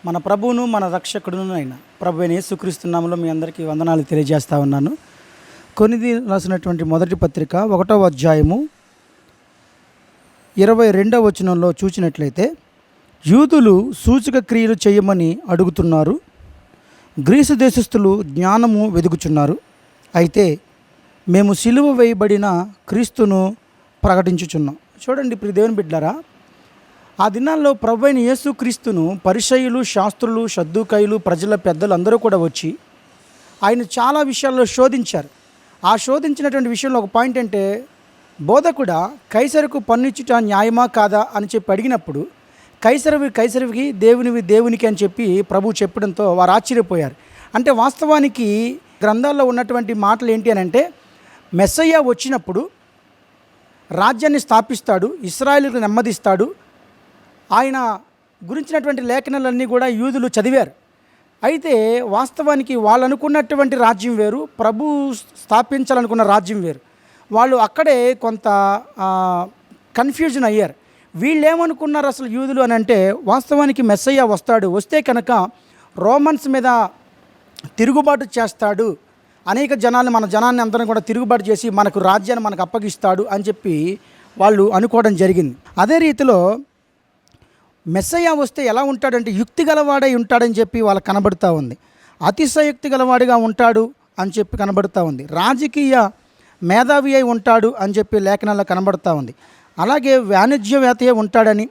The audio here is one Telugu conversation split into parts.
మన ప్రభువును మన రక్షకుడును అయిన ప్రభు అయిన యేసుక్రీస్తు నామములో మీ అందరికీ వందనాలు తెలియజేస్తా ఉన్నాను. కొరింథీ రాసినటువంటి మొదటి పత్రిక 1వ అధ్యాయము 22వ వచనంలో చూసినట్లయితే, యూదులు సూచక క్రియలు చేయమని అడుగుతున్నారు, గ్రీసు దేశస్థులు జ్ఞానము వెదుకుచున్నారు. అయితే మేము సిలువ వేయబడిన క్రీస్తును ప్రకటించుచున్నాం. చూడండి ప్రియ దేవుని బిడ్డలారా, ఆ దినాల్లో ప్రభు అయిన యేసుక్రీస్తును పరిసయ్యులు, శాస్త్రులు, సద్దూకయ్యులు, ప్రజల పెద్దలు అందరూ కూడా వచ్చి ఆయన చాలా విషయాల్లో శోధించారు. ఆ శోధించినటువంటి విషయంలో ఒక పాయింట్ అంటే, బోధకుడా కైసరుకు పన్నిచ్చుట న్యాయమా కాదా అని చెప్పి అడిగినప్పుడు, కైసరువి కైసరువికి, దేవునివి దేవునికి అని చెప్పి ప్రభు చెప్పడంతో వారు ఆశ్చర్యపోయారు. అంటే వాస్తవానికి గ్రంథాల్లో ఉన్నటువంటి మాటలు ఏంటి అని అంటే, మెస్సయ్య వచ్చినప్పుడు రాజ్యాన్ని స్థాపిస్తాడు, ఇశ్రాయేలుకు నెమ్మదిస్తాడు. ఆయన గురించినటువంటి లేఖనాలన్నీ కూడా యూదులు చదివారు. అయితే వాస్తవానికి వాళ్ళు అనుకున్నటువంటి రాజ్యం వేరు, ప్రభు స్థాపించాలనుకున్న రాజ్యం వేరు. వాళ్ళు అక్కడే కొంత కన్ఫ్యూజన్ అయ్యారు. వీళ్ళు ఏమనుకున్నారు అసలు యూదులు అని అంటే, వాస్తవానికి మెస్సయ్య వస్తాడు, వస్తే కనుక రోమన్స్ మీద తిరుగుబాటు చేస్తాడు, అనేక జనాన్ని మన జనాన్ని అందరం కూడా తిరుగుబాటు చేసి మనకు రాజ్యాన్ని మనకు అప్పగిస్తాడు అని చెప్పి వాళ్ళు అనుకోవడం జరిగింది. అదే రీతిలో మెస్సయ్య వస్తే ఎలా ఉంటాడంటే యుక్తి గలవాడై ఉంటాడని చెప్పి వాళ్ళకి కనబడుతూ ఉంది. అతిశయుక్తి గలవాడిగా ఉంటాడు అని చెప్పి కనబడుతూ ఉంది. రాజకీయ మేధావి అయి ఉంటాడు అని చెప్పి లేఖనాల్లో కనబడుతూ ఉంది. అలాగే వాణిజ్యవేత్త ఉంటాడని,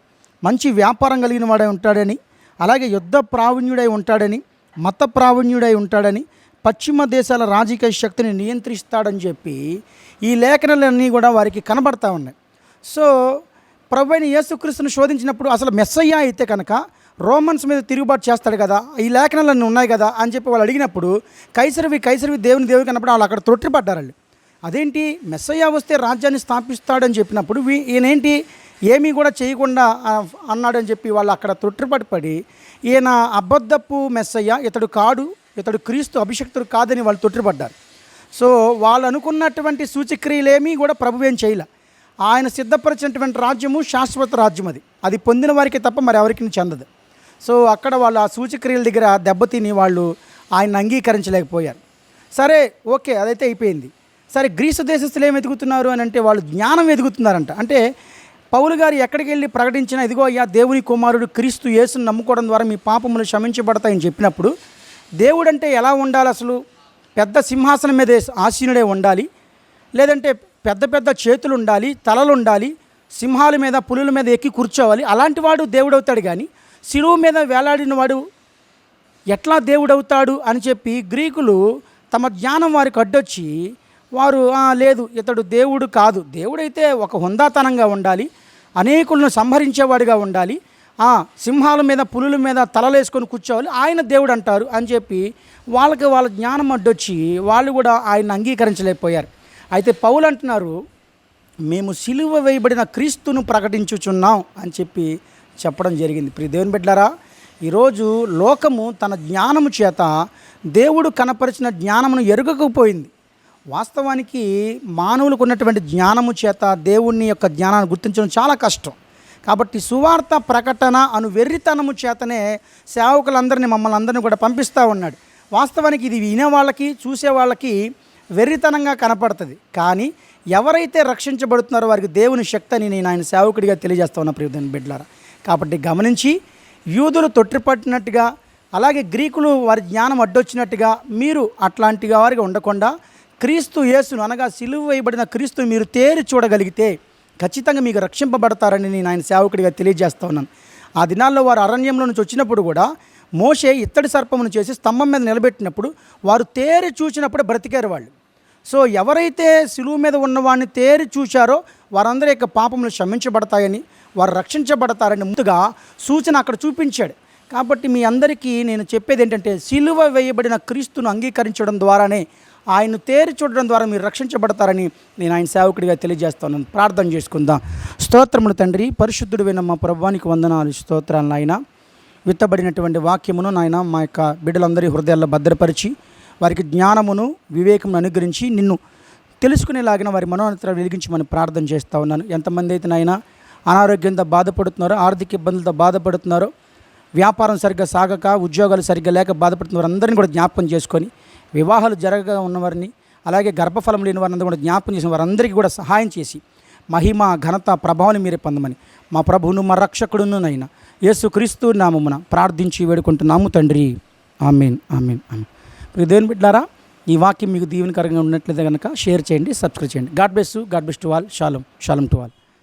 మంచి వ్యాపారం కలిగిన వాడై ఉంటాడని, అలాగే యుద్ధ ప్రావీణ్యుడై ఉంటాడని, మత ప్రావీణ్యుడై ఉంటాడని, పశ్చిమ దేశాల రాజకీయ శక్తిని నియంత్రిస్తాడని చెప్పి ఈ లేఖనాలన్నీ కూడా వారికి కనబడతా ఉన్నాయి. సో ప్రభు అయిన యేసుక్రీస్తును శోధించినప్పుడు అసలు మెస్సయ్య అయితే కనుక రోమన్స్ మీద తిరుగుబాటు చేస్తాడు కదా, ఈ లేఖనాలన్నీ ఉన్నాయి కదా అని చెప్పి వాళ్ళు అడిగినప్పుడు, కైసరివి కైసరివి దేవుని దేవుడికి అన్నప్పుడు వాళ్ళు అక్కడ తొట్టిపడ్డారు. వాళ్ళు అదేంటి మెస్సయ్య వస్తే రాజ్యాన్ని స్థాపిస్తాడని చెప్పినప్పుడు ఈయనేంటి ఏమీ కూడా చేయకుండా అన్నాడని చెప్పి వాళ్ళు అక్కడ తొట్టిపడి, ఈయన అబద్ధపు మెస్సయ్య, ఇతడు కాడు, ఇతడు క్రీస్తు అభిషక్తుడు కాదని వాళ్ళు తొట్టిపడ్డారు. సో వాళ్ళు అనుకున్నటువంటి సూచక్రియలేమీ కూడా ప్రభు ఏం చేయలే. ఆయన సిద్ధపరిచినటువంటి రాజ్యము శాశ్వత రాజ్యం, అది పొందిన వారికి తప్ప మరి ఎవరికి చెందదు. సో అక్కడ వాళ్ళు ఆ సూచక్రియల దగ్గర దెబ్బతిని వాళ్ళు ఆయన అంగీకరించలేకపోయారు. సరే, ఓకే, అదైతే అయిపోయింది. సరే, గ్రీసు దేశస్తులు ఏం ఎదుగుతున్నారు అని అంటే వాళ్ళు జ్ఞానం ఎదుగుతున్నారంట. అంటే పౌలు గారు ఎక్కడికి వెళ్ళి ప్రకటించినా, ఇదిగో అయ్యా దేవుని కుమారుడు క్రీస్తు యేసును నమ్ముకోవడం ద్వారా మీ పాపములు క్షమించబడతాయని చెప్పినప్పుడు, దేవుడు అంటే ఎలా ఉండాలి అసలు? పెద్ద సింహాసనం మీద ఆసీనుడే ఉండాలి, లేదంటే పెద్ద పెద్ద చేతులు ఉండాలి, తలలు ఉండాలి, సింహాల మీద పులుల మీద ఎక్కి కూర్చోవాలి, అలాంటి వాడు దేవుడు అవుతాడు. కానీ శిలువ మీద వేలాడిన వాడు ఎట్లా దేవుడు అవుతాడు అని చెప్పి గ్రీకులు తమ జ్ఞానం వారికి అడ్డొచ్చి వారు లేదు, ఇతడు దేవుడు కాదు, దేవుడైతే ఒక హుందాతనంగా ఉండాలి, అనేకులను సంహరించేవాడిగా ఉండాలి, సింహాల మీద పులుల మీద తలలేసుకొని కూర్చోవాలి, ఆయన దేవుడు అంటారు అని చెప్పి వాళ్ళ జ్ఞానం అడ్డొచ్చి వాళ్ళు కూడా ఆయన అంగీకరించలేకపోయారు. అయితే పౌలు అంటున్నారు, మేము సిలువ వేయబడిన క్రీస్తును ప్రకటించుచున్నాం అని చెప్పి చెప్పడం జరిగింది. ప్రియ దేవుని బిడ్డలారా, ఈరోజు లోకము తన జ్ఞానము చేత దేవుడు కనపరిచిన జ్ఞానమును ఎరుగకపోయింది. వాస్తవానికి మానవులకు ఉన్నటువంటి జ్ఞానము చేత దేవుని యొక్క జ్ఞానాన్ని గుర్తించడం చాలా కష్టం. కాబట్టి సువార్త ప్రకటన అను వెర్రితనము చేతనే సేవకులందరినీ మమ్మల్ని అందరినీ కూడా పంపిస్తూ ఉన్నాడు. వాస్తవానికి ఇది వినే వాళ్ళకి, చూసే వాళ్ళకి వెర్రితనంగా కనపడుతుంది. కానీ ఎవరైతే రక్షించబడుతున్నారో వారికి దేవుని శక్తి అని నేను ఆయన సేవకుడిగా తెలియజేస్తా ఉన్నా ప్రియ దేవుని బిడ్డలారా. కాబట్టి గమనించి, యూదులు తొట్టిపట్టినట్టుగా, అలాగే గ్రీకులు వారి జ్ఞానం అడ్డొచ్చినట్టుగా మీరు అట్లాంటి వారిగా ఉండకుండా క్రీస్తు యేసును అనగా సిలువ వేయబడిన క్రీస్తును మీరు తేరి చూడగలిగితే ఖచ్చితంగా మీకు రక్షింపబడతారని నేను ఆయన సేవకుడిగా తెలియజేస్తా ఉన్నాను. ఆ దినాల్లో వారు అరణ్యంలో నుంచి వచ్చినప్పుడు కూడా మోషే ఇత్తడి సర్పమును చేసి స్తంభం మీద నిలబెట్టినప్పుడు వారు తేరి చూసినప్పుడు బ్రతికారు వాళ్ళు. సో ఎవరైతే సిలువ మీద ఉన్నవాడిని తేరి చూశారో వారందరి యొక్క పాపములు క్షమించబడతాయని, వారు రక్షించబడతారని ముందుగా సూచన అక్కడ చూపించాడు. కాబట్టి మీ అందరికీ నేను చెప్పేది ఏంటంటే, సిలువ వేయబడిన క్రీస్తును అంగీకరించడం ద్వారానే, ఆయన తేరి చూడడం ద్వారా మీరు రక్షించబడతారని నేను ఆయన సేవకుడిగా తెలియజేస్తున్నాను. ప్రార్థన చేసుకుందాం. స్తోత్రములు తండ్రి, పరిశుద్ధుడైన మా ప్రభువానికి వందనాలు, స్తోత్రాలు నాయన. విత్తబడినటువంటి వాక్యమును నాయన మా యొక్క బిడ్డలందరి హృదయాల్లో భద్రపరిచి వారికి జ్ఞానమును వివేకమును అనుగ్రహించి నిన్ను తెలుసుకునేలాగిన వారి మనోనేత్రాలు వెలిగించమని ప్రార్థన చేస్తూ ఉన్నాను. ఎంతమంది అయితే నాయన అనారోగ్యంతో బాధపడుతున్నారో, ఆర్థిక ఇబ్బందులతో బాధపడుతున్నారో, వ్యాపారం సరిగ్గా సాగక, ఉద్యోగాలు సరిగ్గా లేక బాధపడుతున్న వారందరినీ కూడా జ్ఞాపకం చేసుకొని, వివాహాలు జరగగా ఉన్నవారిని, అలాగే గర్భఫలం లేని వారందరూ కూడా జ్ఞాపకం చేసిన వారందరికీ కూడా సహాయం చేసి, మహిమ ఘనత ప్రభావాన్ని మీరే పొందమని మా ప్రభువును మా రక్షకుడునునైనా యేసుక్రీస్తు నామమున ప్రార్థించి వేడుకుంటున్నాము తండ్రి. ఆమేన్, ఆమేన్, ఆమేన్. ఇప్పుడు దేవుని బిడ్డలారా, ఈ వాక్యం మీకు దీవెనకరంగా ఉన్నట్లయితే కనుక షేర్ చేయండి, సబ్స్క్రైబ్ చేయండి. God bless you, God bless to all. షాሎም, షాሎም to all.